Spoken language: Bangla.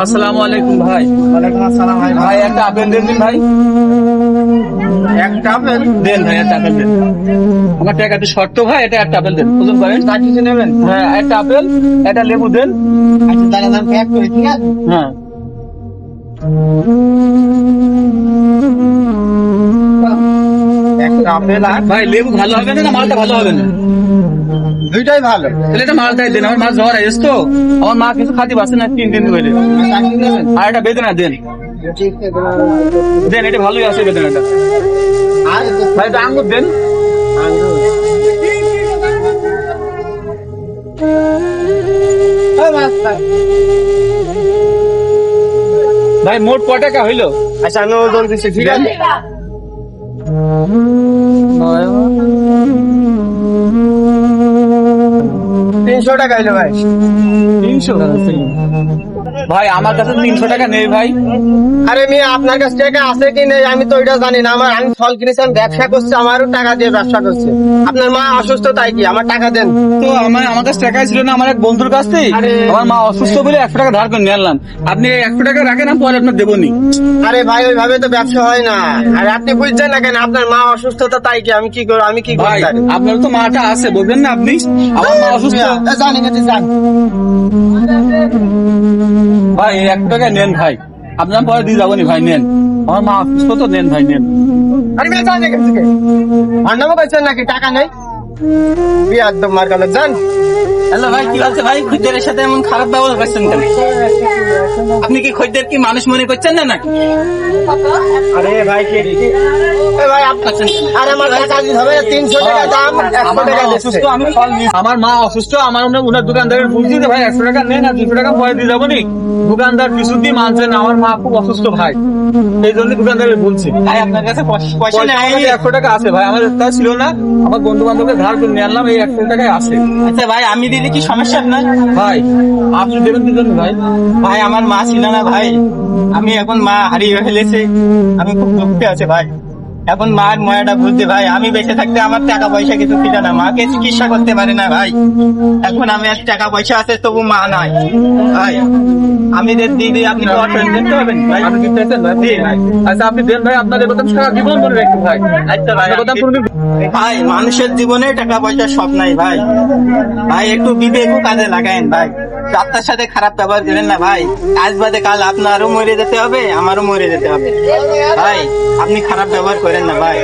আসসালামু আলাইকুম ভাই। ওয়ালাইকুম আসসালাম ভাই। ভাই একটা আপেল দেন দিন ভাই। একটা আপেল দেন ভাই, একটা আপেল দেন। আমার টাকা একটু শর্ত ভাই, এটা একটা আপেল দেন, ওজন করেন। চার পিসে নেবেন? হ্যাঁ, একটা আপেল, একটা লেবু দেন। আচ্ছা দাঁড়া দাঁড়া প্যাক করে, ঠিক আছে? হ্যাঁ, একটা আপেল আর ভাই লেবু ভালো হবে না, না মালটা ভালো হবে না? দুইটাই ভালো। তাহলে এটা মালটাই দেন, আমার মা জ্বর আসছে তো, আমার মা কিছু খাতে পারছে না 3 দিন ধরে। চার পিস নেবেন? আর একটা বেদনা দেন, ঠিক আছে দেন, এটা ভালোই আছে বেদনাটা। আর ভাই এটা আঙ্গুর দেন। ভাই মোট ক টাকা হইলো? আচ্ছা আমি ওজন দিচ্ছি, ঠিক আছে? 300 টাকা হইলো ভাই। 300? ভাই আমার কাছে 300 টাকা নেই ভাই। আরে মেয়ে আপনার কাছে টাকা আছে কি নেই আমি তো ওইটা জানি না। আমি ফল কিনেছি, আমি ব্যবসা করছি, আমারও টাকা দিয়ে ব্যবসা করছে। আপনার মা অসুস্থ তাই কি? আমার টাকা দেন। তো আমার কাছে টাকা ছিল না, আমার এক বন্ধুর কাছ থেকে। আরে- আমার মা অসুস্থ বলে 100 টাকা ধার করে নিয়ে আনলাম। আপনি 100 টাকা রাখেন, আমি পরে আপনার দেবনি। আরে ভাই ওইভাবে তো ব্যবসা হয় না। আর আপনি বুঝছেন না কেন? আপনার মা অসুস্থতা তাই কি? আমি কি করবো? আমি কি ভাই করতে পারি? আপনার তো মাটা আছে, বলবেন না আপনি? আমার মা অসুস্থ। জানি গেছি যান। ভাই 100 টাকা নেন ভাই, আপনার পরে দিয়ে যাবনি ভাই, নেন। আমার মা অসুস্থ তো, নেন ভাই, নেন। আরে মেয়ে জানি গেছি কে? ভান্ডামো করছেন নাকি? টাকা নেই? বিয়ে একদম মার গেল, যান। হ্যালো ভাই, কি আছে ভাই? খদ্দেরের সাথে এমন খারাপ ব্যবহার করছেন কেন? আপনি কি খদ্দের কি মানুষ মনে করছেন না নাকি? আরে ভাই কে? এ ভাই আরে আমার টাকা দিতে হবে, 300 টাকা দাম, 100 আমার টাকা মা দিচ্ছে। অসুস্থ, আমি ফল নিয়েছি। আমার মা অসুস্থ, আমার উনার দোকানদারের বুঝছি যে ভাই 100 টাকা নেন আর 200 টাকা পরে দিয়ে যাবো নি। দোকানদার কিছুতেই মানছে না, আমার মা খুব অসুস্থ ভাই, এই জন্য দোকানদারের বলছি। ভাই আপনার কাছে পয়সা নেই? 100 টাকা আছে ভাই, আমার কাছে ছিল না, আমার বন্ধু বান্ধবকে ধার করে নিয়ে আনলাম, এই 100 টাকায় আছে। আচ্ছা ভাই, আমি দিলে কি সমস্যা আপনার? ভাই আপনি দেবেন দিবেন ভাই। ভাই আমার মা ছিল না ভাই, আমি এখন মা হারিয়ে ফেলেছি, আমি খুব দুঃখে আছে ভাই। এখন মার ময়াটা বুঝতে ভাই, আমি বেঁচে থাকতে আমার টাকা পয়সা কিছু ছিল না, মাকে চিকিৎসা করতে পারে না ভাই। এখন আমি আর টাকা পয়সা আছে তবু মা নাই ভাই। আমি দিদি আপনি তো অর্থ দিতে হবেন ভাই। আপনি দিতে চাইছেন ভাই? জি ভাই। আচ্ছা আপনি দেন ভাই, আপনাদের কথা সারা জীবন মনে রাখবেন ভাই। আচ্ছা ভাই, আপনার কথা পুরো- ভাই মানুষের জীবনে টাকা পয়সা সব নাই ভাই। ভাই একটু বিবেকও কাজে লাগায়েন ভাই, আপনার সাথে খারাপ ব্যবহার করেন না ভাই। আজ বাদে কাল আপনারও মরে যেতে হবে, আমারও মরে যেতে হবে ভাই। আপনি খারাপ ব্যবহার করেন না ভাই।